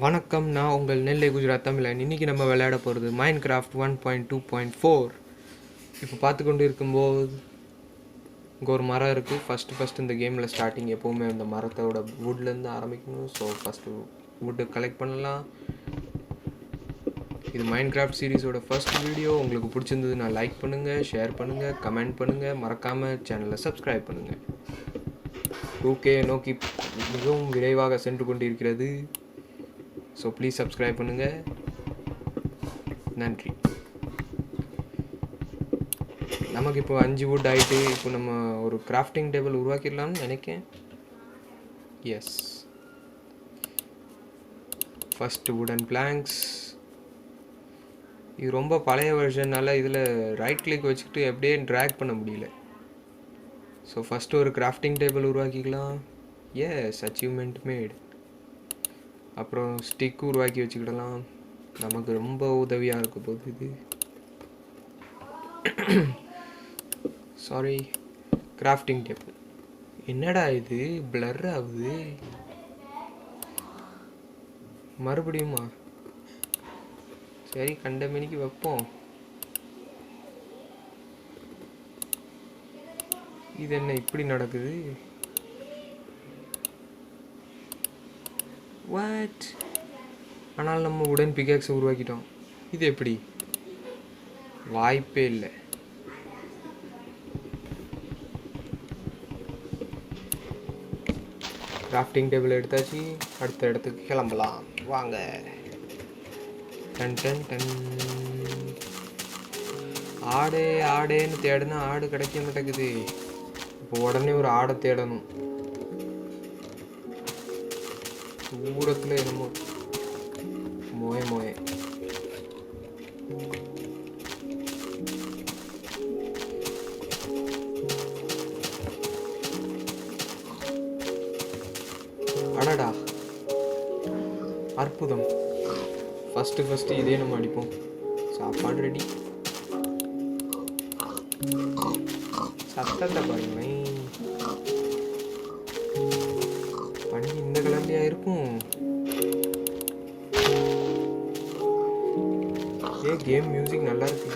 வணக்கம், நான் உங்கள் நெல்லை குஜராத் தமிழன். இன்றைக்கி நம்ம விளையாட போகிறது மைன்கிராஃப்ட் 1.2.4. இப்போ பார்த்து கொண்டு இருக்கும்போது இங்கே ஒரு மரம் இருக்குது. ஃபஸ்ட்டு இந்த கேமில் ஸ்டார்டிங் எப்போவுமே அந்த மரத்தோட வுட்லேருந்து ஆரம்பிக்கணும். ஸோ ஃபஸ்ட்டு வுட்டு கலெக்ட் பண்ணலாம். இது மைன்கிராஃப்ட் சீரீஸோட ஃபஸ்ட் வீடியோ. உங்களுக்கு பிடிச்சிருந்ததுன்னா லைக் பண்ணுங்கள், ஷேர் பண்ணுங்கள், கமெண்ட் பண்ணுங்கள், மறக்காமல் சேனலை சப்ஸ்கிரைப் பண்ணுங்கள். 2K நோக்கி மிகவும் விரைவாக சென்று கொண்டிருக்கிறது. ஸோ ப்ளீஸ் சப்ஸ்கிரைப் பண்ணுங்கள். நன்றி. நமக்கு இப்போ 5 வுட் ஆகிட்டு இப்போ நம்ம ஒரு கிராஃப்டிங் டேபிள் உருவாக்கிடலாம்னு நினைக்கிறேன். எஸ், ஃபஸ்ட்டு வுடன் பிளாங்க்ஸ். இது ரொம்ப பழைய வெர்ஷனால் இதில் ரைட் கிளிக் வச்சுக்கிட்டு எப்படியே ட்ராக் பண்ண முடியல. ஸோ ஃபஸ்ட்டு ஒரு கிராஃப்டிங் டேபிள் உருவாக்கிக்கலாம். Yes, achievement made. அப்புறம் ஸ்டிக் உருவாக்கி வச்சுக்கிடலாம். நமக்கு ரொம்ப உதவியாக இருக்க போகுது இது. Sorry, crafting table. என்னடா இது பிளர் ஆகுது மறுபடியுமா? சரி, கண்ட மணிக்கு வைப்போம். இது என்ன இப்படி நடக்குது? வாட்? ஆனால் நம்ம உடன் பிகாக்ஸ் உருவாக்கிட்டோம். இது எப்படி? வாய்ப்பே இல்லை. கிராஃப்டிங் டேபிள் எடுத்தாச்சு. அடுத்த இடத்துக்கு கிளம்பலாம் வாங்க. டன் டன் டன். ஆடேன்னு தேடுனா ஆடு கிடைக்க மாட்டேங்குது. இப்போ உடனே ஒரு ஆடை தேடணும். தூரத்தில் என்னமோ மோய அடடா, அற்புதம். ஃபஸ்ட்டு இதே நம்ம அடிப்போம். சாப்பாடு ரெடி. சத்தத்தை பாருங்களேன். பண்ணி இந்த கலர்லையா இருக்கும்? கேம் மியூசிக் நல்லா இருக்கு.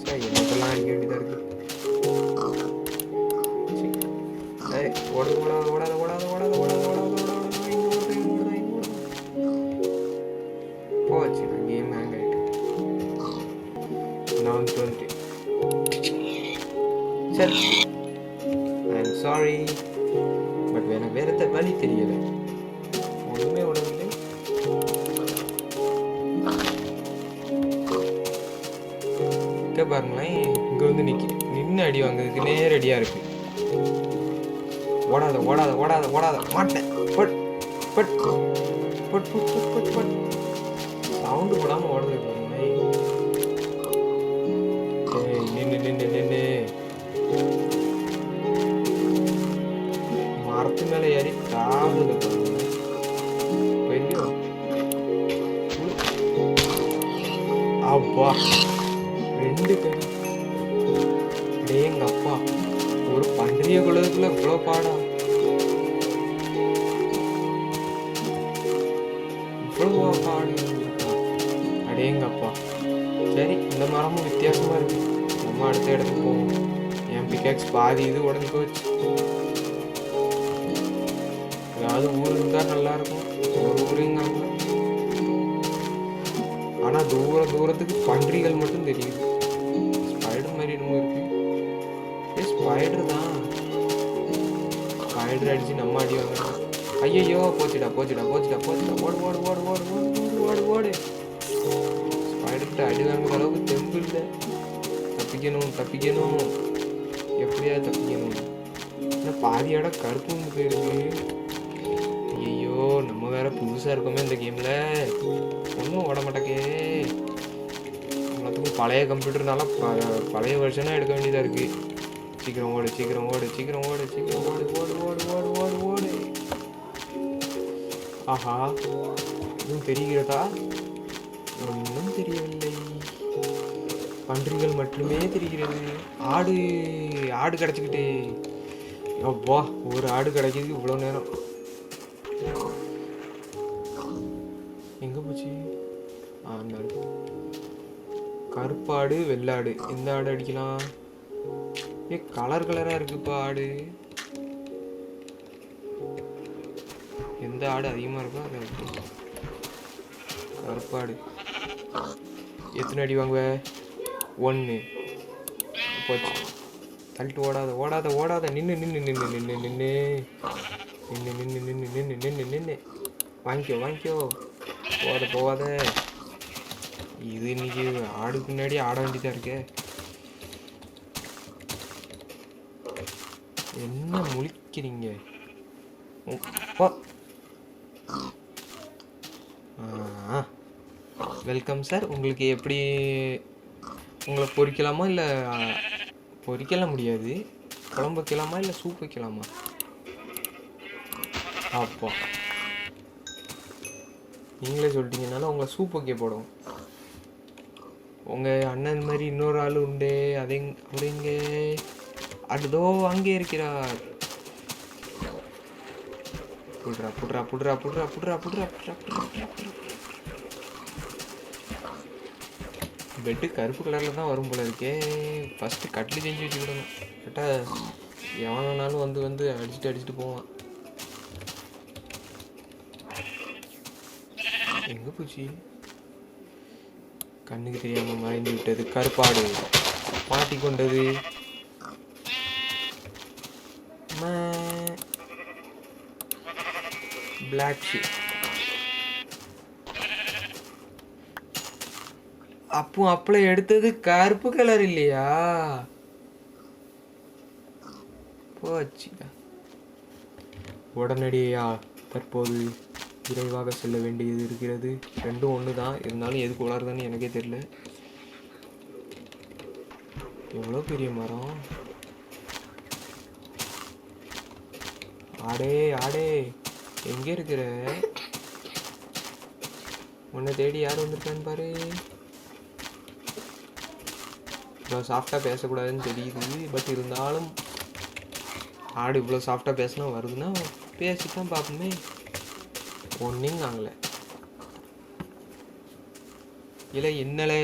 சரி, எனக்கெல்லாம் அடிக்க வேண்டியதாக இருக்கு. போச்சு, கேம் ஹேங் ஆகிட்டு. நான் 20. சரி, ஐ எம் சாரி, பட் எனக்கு வேற வழி தெரியலை. ஒன்றுமே உடனே பாருங்களேன். இங்கே வந்து நின்று அடி வாங்குறதுக்கு நேரடியாக இருக்கு. ஓடாத மாட்டேன். சவுண்டு போடாமல் ஓடுறது பாருங்களேன். நின்று மரத்து மேலே ஏறி தாவுது பாருங்க. அப்பா, 2 கை. எங்க அப்பா, ஒரு பன்றிய குலத்துல இவ்வளோ பாடா? இவ்வளோ பாடு அடேங்கப்பா. சரி, இந்த மரமும் வித்தியாசமா இருக்கு. நம்ம அடுத்த இடத்துக்கு போவோம். என் பிகாக்ஸ் பாதி இது உடஞ்சி போச்சு. ஏதாவது ஊர் இருந்தா நல்லா இருக்கும். ஒரு ஊருங்காங்க. ஆனா தூரத்துக்கு பன்றிகள் மட்டும் தெரியுது. ஸ்பைடர் மாதிரி என்னமோ இருக்கு. ஸ்பைடர் தான். ஸ்பைடர் அடிச்சு நம்ம அடி வாங்குறோம். ஐயோ, போச்சுடா. ஓடு. ஸ்பைடர்கிட்ட அடி வாங்குற அளவுக்கு தெம்பு இல்லை. தப்பிக்கணும். எப்படியா தப்பிக்கணும்? ஏன்னா பாதி இடம் கருப்பு போயிருக்கு. ஐயோ, நம்ம வேற புதுசாக இருக்கோமே இந்த கேமில். ஒன்றும் ஓட மாட்டேக்கே. எல்லாத்துக்கும் பழைய கம்ப்யூட்டர்னால பழைய வெர்ஷனாக எடுக்க வேண்டியதாக இருக்குது. சீக்கிரம் ஓடு. ஆஹா, இன்னும் தெரிகிறதா? ஒன்றும் தெரியவில்லை. பன்றிகள் மட்டுமே தெரிகிறது. ஆடு கிடச்சிக்கிட்டு. அப்பா, ஒரு ஆடு கிடைக்கிது இவ்வளோ நேரம். எங்கே போச்சு? அந்த ஆடு. கருப்பாடு வெள்ளாடு, எந்த ஆடு அடிக்கலாம்? கலர் கலராக இருக்குப்பா ஆடு. எந்த ஆடு அதிகமாக இருக்கோ அதை அடிக்கும். கருப்பாடு எத்தனை அடி வாங்குவ? 1. போச்சு. தள்ளிட்டு ஓடாத ஓடாத ஓடாத, நின்று நின்று நின்று நின்று நின்று நின்று நின்று நின்று நின்று நின்று நின்று வாங்கிக்கோ வாங்கிக்கோ, போகாத போகாத. இது இன்னைக்கு ஆடுக்கு முன்னாடி ஆட வேண்டியதாக இருக்கே. என்ன முழிக்கிறீங்க? Welcome sir. உங்களுக்கு எப்படி, உங்களை பொரிக்கலாமா இல்லை பொரிக்கலாம் முடியாது, குழம்பு வைக்கலாமா இல்லை சூப் வைக்கலாமா? அப்போ நீங்களே சொல்லிட்டீங்கனால உங்களை சூப் வைக்க போடும். உங்கள் அண்ணன் மாதிரி இன்னொரு ஆள் உண்டு, அதை அப்படிங்க அடுதோ அங்கே இருக்கிறார். புட்ரா புட்ரா புட்ரா புட்ரா புட்ரா புட்ரா புட்ரா புட்ரா. பெட்டு கருப்பு கலரில் தான் வரும் போல இருக்கே. ஃபஸ்ட்டு கட்டில் செஞ்சு வச்சுக்கிடணும். கரெக்டாக எவனாலும் வந்து வந்து அடிச்சுட்டு போவான். எங்கே போச்சு? கண்ணுக்கு தெரியாமல் மறைந்து விட்டது. கருப்பாடு மாட்டிக்கொண்டது. Black sheep. அப்பளை எடுத்தது கருப்பு கலர் இல்லையா? போச்சு. உடனடியா தற்போது விரைவாக செல்ல வேண்டியது இருக்கிறது. ரெண்டும் ஒன்று தான், இருந்தாலும் எதுக்கு வளருதுன்னு எனக்கே தெரியல. எவ்வளோ பெரிய மரம். ஆடே ஆடே, எங்கே இருக்கிற? உன்னை தேடி யார் வந்திருக்கான்னு பாரு. இவ்வளோ சாஃப்டாக பேசக்கூடாதுன்னு தெரியுது, பட் இருந்தாலும் ஆடு இவ்வளோ சாஃப்டாக பேசினா வருதுன்னா பேசித்தான் பார்ப்போமே. ஒன்றுங்க ஆங்கலை இல்லை, என்னலே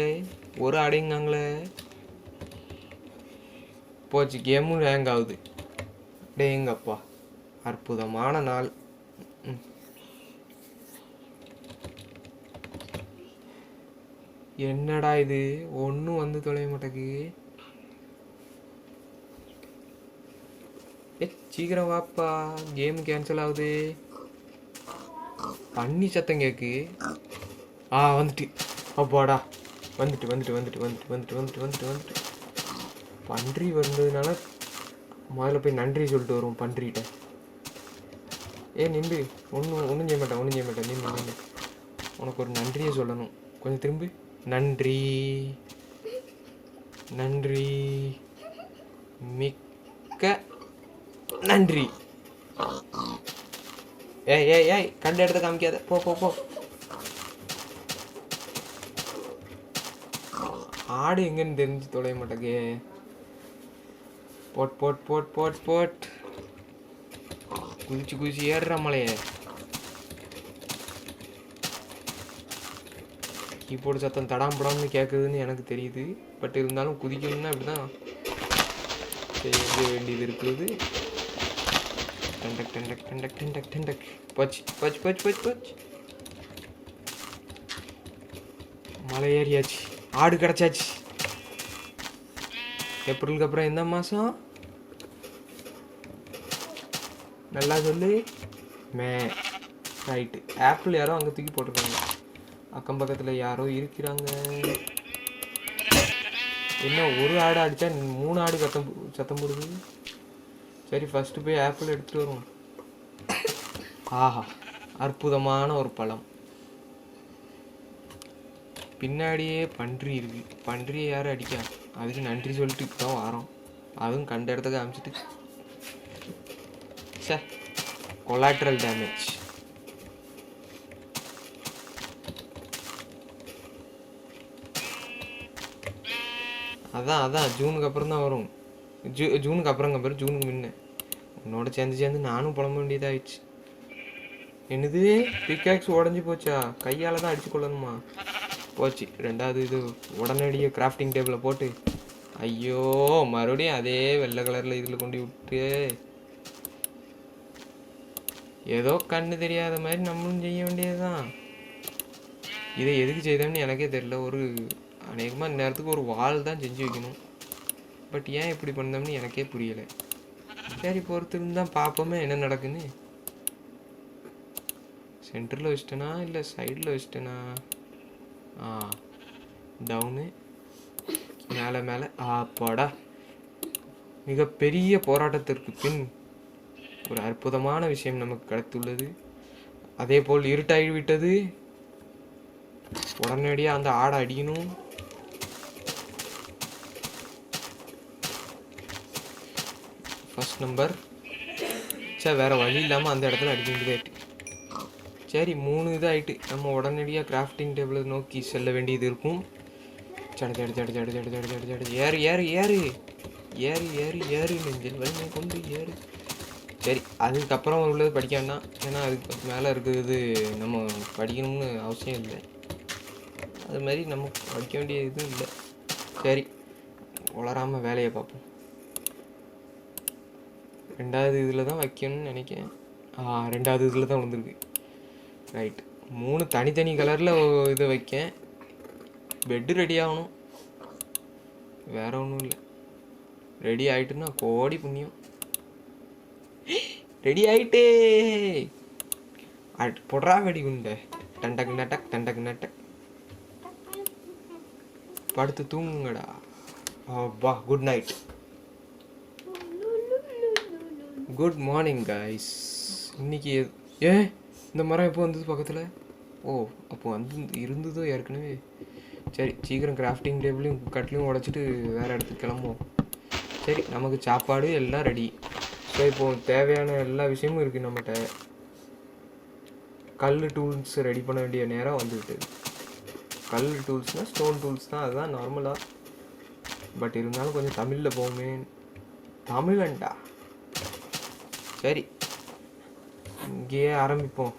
ஒரு ஆடைங்காங்களே. போச்சு, கேமும் ஹேங் ஆகுது. டேங்கப்பா, அற்புதமான நாள். என்னடா இது, ஒன்றும் வந்து தொலைய மாட்டேக்கு. சீக்கிரம் வாப்பா, கேம் கேன்சல் ஆகுது. பண்ணி சத்தம் கேக்கு. வந்துட்டு அப்பாடா, வந்துட்டு வந்துட்டு வந்துட்டு வந்துட்டு வந்துட்டு வந்துட்டு வந்துட்டு வந்துட்டு பன்றி வந்ததுனால முதல்ல போய் நன்றி சொல்லிட்டு வரும் பன்றிகிட்ட. நின்று ஒன்றும் செய்ய மாட்டேன் நின்று உனக்கு ஒரு நன்றியை சொல்லணும். கொஞ்சம் திரும்பி. நன்றி நன்றி மிக்க நன்றி. ஏய் கண்ட இடத்த காமிக்காத, போ போ போ. ஆடு எங்கன்னு தெரிஞ்சு தொலைய மாட்டேங்க. Boat boat boat boat boat குதிச்சு குதிச்சு ஏறுற மலையே. கீபோர்டு சத்தம் தடாம்படான்னு கேட்குதுன்னு எனக்கு தெரியுது, பட் இருந்தாலும் குதிக்கணும்னா அப்படி தான் செய்ய வேண்டியது இருக்குது. டண்டக் டண்டக் டண்டக் டண்டக் டண்டக். போச்சு போச்சு போச்சு போச்சு போச்சு. மலை ஏறியாச்சு, ஆடு கிடச்சாச்சு. ஏப்ரலுக்கு அப்புறம் எந்த மாதம்? நல்லா சொல்லு. மே. ரைட்டு. ஆப்பிள் யாரோ அங்கே தூக்கி போட்டிருக்காங்க. அக்கம் பக்கத்தில் யாரோ இருக்கிறாங்க. என்ன ஒரு ஆடு அடித்தா 3 ஆடு சத்தம் போடுது. சரி, ஃபஸ்ட்டு போய் ஆப்பிள் எடுத்துகிட்டு வருவோம். ஆஹா, அற்புதமான ஒரு பழம். பின்னாடியே பன்றி இருக்கு. பன்றியை யாரும் அடிக்கா, அதுக்கு நன்றி சொல்லிட்டு தான் வரோம். அதுவும் கண்ட இடத்துக்கு காமிச்சிட்டு. Sir, collateral damage. அதான் ஜூனுக்கு அப்புறம் தான் வரும். ஜூனுக்கு அப்புறங்க பேர், ஜூனுக்கு முன்ன உன்னோட சேர்ந்து நானும் புலம்ப வேண்டியதாகிடுச்சு. என்னது பிக்காக்ஸ் உடஞ்சி போச்சா? கையால் தான் அடிச்சு கொள்ளணுமா? போச்சு. ரெண்டாவது இது உடனடியாக கிராஃப்டிங் டேபிளில் போட்டு, ஐயோ மறுபடியும் அதே வெள்ளை கலரில் இதில் கொண்டு விட்டு, ஏதோ கண்ணு தெரியாத மாதிரி நம்மளும் செய்ய வேண்டியது தான். இதை எதுக்கு செய்தோம்னு எனக்கே தெரியல. ஒரு அநேகமாக நேரத்துக்கு ஒரு வால் தான் செஞ்சு வைக்கணும். பட் ஏன் இப்படி பண்ணோம்னு எனக்கே புரியலை. சரி பொறுத்திருந்து தான் பார்ப்போமே என்ன நடக்குன்னு. சென்டரில் வச்சிட்டேனா இல்லை சைடில் வச்சிட்டேனா? டவுனு மேலே மேலே. அப்பாடா, மிகப்பெரிய போராட்டத்திற்கு பின் ஒரு அற்புதமான விஷயம் நமக்கு கிடைத்துள்ளது. அதே போல் இருட்டாகி விட்டது. உடனடியாக அந்த ஆடை அடிக்கணும். First number. சரி வேறு வழி இல்லாமல் அந்த இடத்துல அடிக்க வேண்டியதாயிட்டு. சரி 3 இதாகிட்டு. நம்ம உடனடியாக கிராஃப்டிங் டேபிளை நோக்கி செல்ல வேண்டியது இருக்கும். சட சட சட சட சட சட சட சட ஏறு ஏறு ஏறு ஏறு ஏறு ஏறு நெஞ்சில் வலிமை கொண்டு ஏறு. சரி அதுக்கப்புறம் உள்ளது படிக்க வேண்டாம். ஏன்னா அதுக்கு மேலே இருக்கிறது நம்ம படிக்கணும்னு அவசியம் இல்லை. அது மாதிரி நம்ம படிக்க வேண்டிய இதுவும் இல்லை. சரி வளராமல் வேலையை பார்ப்போம். ரெண்டாவது இதில் தான் வைக்கணும்னு நினைக்கிறேன். ரெண்டாவது இதில் தான் வந்துருக்கு. ரைட். 3 தனித்தனி கலரில் இதை வைக்கேன். பெட்டு ரெடி ஆகணும், வேற ஒன்றும் இல்லை. ரெடி ஆகிட்டுன்னா கோடி புண்ணியம். ரெடி ஆகிட்டே பொடரா வெடி குண்ட. டண்டக் நட்டக் டண்டக் நட்டக். படுத்து தூங்குங்கடா. வா good night. Good morning guys. இன்னைக்கு இந்த மரம் எப்போ வந்தது பக்கத்தில்? அப்போ இருந்ததோ ஏற்கனவே. சரி சீக்கிரம் கிராஃப்டிங் டேபிளையும் கட்லையும் உடச்சிட்டு வேறு இடத்துக்கு கிளம்புவோம். சரி நமக்கு சாப்பாடு எல்லாம் ரெடி. ஸோ இப்போது தேவையான எல்லா விஷயமும் இருக்குது நம்மகிட்ட. கல் டூல்ஸ் ரெடி பண்ண வேண்டிய நேரம் வந்துவிட்டது. கல் டூல்ஸ்னால் ஸ்டோன் டூல்ஸ் தான், அதுதான் நார்மலாக. பட் இருந்தாலும் கொஞ்சம் தமிழில் போவோமே. தமிழண்டா. சரி இங்கேயே ஆரம்பிப்போம்.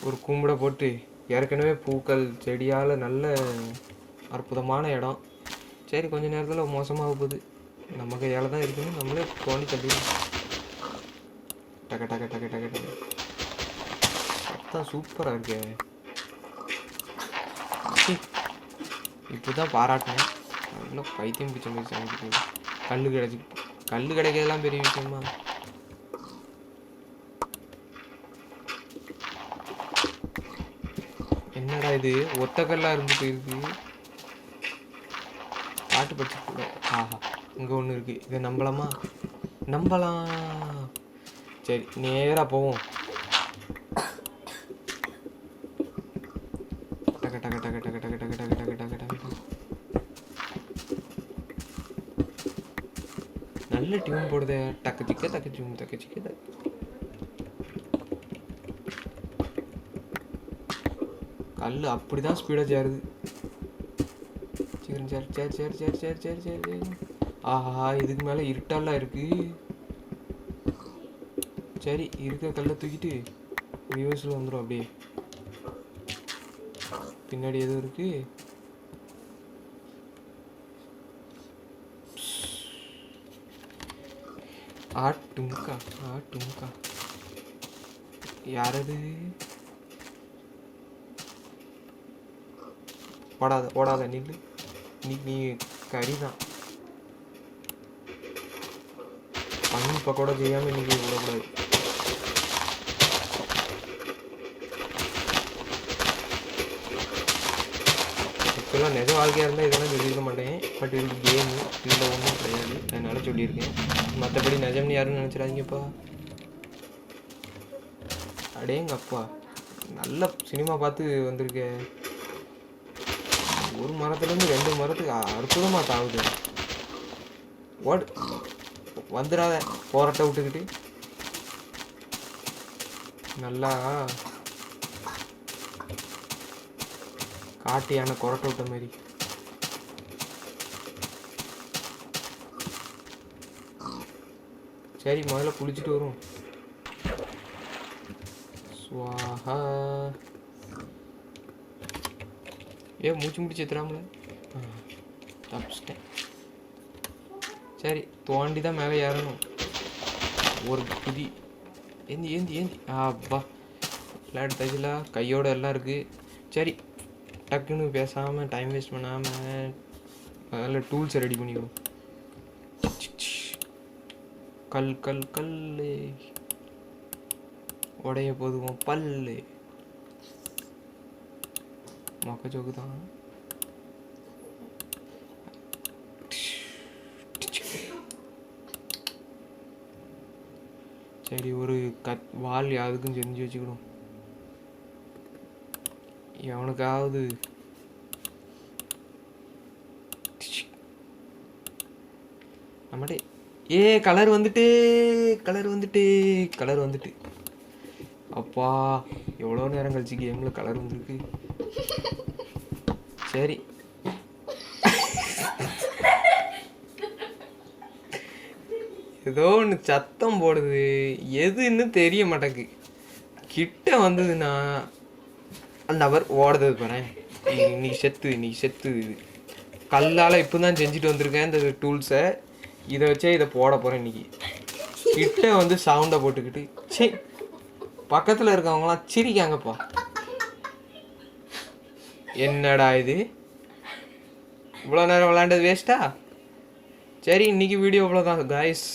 ஒரு கும்பிட போட்டு, ஏற்கனவே பூக்கள் செடியால் நல்ல அற்புதமான இடம். சரி கொஞ்சம் நேரத்தில் மோசமாக போகுது. நம்ம கையால் தான் இருக்குன்னு நம்மளே தோண்டி தள்ளிடும். டக்க டக்க டக்க டக்க டக்க. சத்தம் சூப்பராக இருக்கு. இப்போ தான் பாராட்டினேன். இன்னும் பைத்தியம் பிடிச்ச மாதிரி சமைச்சு கல் கிடைக்கிறதெல்லாம் பெரிய விஷயமா? என்னடா இது ஒத்த கல்லாக இருந்து போயிருக்கு. பாட்டு படிச்சு கூட. இங்கே ஒன்று இருக்குது. இதை நம்பலாமா? நம்பலாம். சரி நேராக போவோம். டக டக டக டக டக டக டக டக டக டக. நல்ல டியூன் போடுதே. டக்கு சிக்க டக்கு டியூன் டக்கு சிக்க. கல் அப்படி தான் ஸ்பீடாக சேருது. சரி சரி சரி சரி சரி சரி சரி சரி. இதுக்கு மேலே இருட்டாலாம் இருக்குது. சரி இருக்க கல்லை தூக்கிட்டு ரிவர்ஸில் வந்துடும். அப்படியே பின்னாடி எதுவும் இருக்குது. ஆட்டுங்கா ஆட்டுங்கா. யாரது? ஓடாத நில்லு. நீ கறிதான். பண்ணி பக்கோட செய்யாமல் இன்னைக்கு விடக்கூடாது. இப்போல்லாம் நிஜ வாழ்க்கையாக இருந்தால் இதெல்லாம் சொல்லியிருக்க மாட்டேன். பட் இது கேமு, இதில் ஒன்றும் கிடையாது, அதனால சொல்லியிருக்கேன். மற்றபடி நிஜம்னு யாருன்னு நினச்சிடாதீங்கப்பா. அடேங்கப்பா, நல்ல சினிமா பார்த்து வந்திருக்கேன். ஒரு மரத்துலேருந்து 2 மரத்துக்கு அற்புதமாக தாவுது. வந்துடாத போராட்ட விட்டுக்கிட்டு. நல்லா காட்டியான கொரட்டை விட்ட மாதிரி. சரி முதல்ல குளிச்சுட்டு வரும். ஸ்வாஹா. மூச்சு முடிச்சு எத்துறாமல தப்பிச்சிட்டேன். சரி தோண்டி தான் மேலே ஏறணும். ஒரு குதி ஏந்தி ஏந்தி ஏந்தி. அப்பா விளையாட்டு தச்சில கையோட எல்லாம் இருக்குது. சரி டக்குன்னு பேசாமல் டைம் வேஸ்ட் பண்ணாமல் அதில் டூல்ஸை ரெடி பண்ணிக்கணும். கல் கல் கல் உடைய போதுவோம் பல்லு மொக்கச்சோக்கு தான். சரி ஒரு வால் யாருக்கும் செஞ்சு வச்சுக்கணும். எவனுக்காவது நம்மடே கலர் வந்துட்டு கலர் வந்துட்டு கலர் வந்துட்டு. அப்பா எவ்வளோ நேரம் கழிச்சு கேமில் கலர் வந்துருக்கு. சரி ஏதோ ஒன்று சத்தம் போடுது, எதுன்னு தெரிய மாட்டேங்குது. கிட்ட வந்ததுன்னா அந்த அவர் ஓடுறது போகிறேன். இன்னைக்கு செத்து கல்லால் இப்போ தான் செஞ்சுட்டு வந்திருக்கேன் இந்த டூல்ஸை. இதை வச்சே இதை போட போகிறேன் இன்னைக்கு. கிட்ட வந்து சவுண்டை போட்டுக்கிட்டு சே பக்கத்தில் இருக்கவங்களாம் சிரிக்காங்கப்பா. என்னடா இது இவ்வளோ நேரம் விளையாண்டது வேஸ்ட்டா? சரி இன்னைக்கு வீடியோ இவ்வளோதான் காய்ஸ்.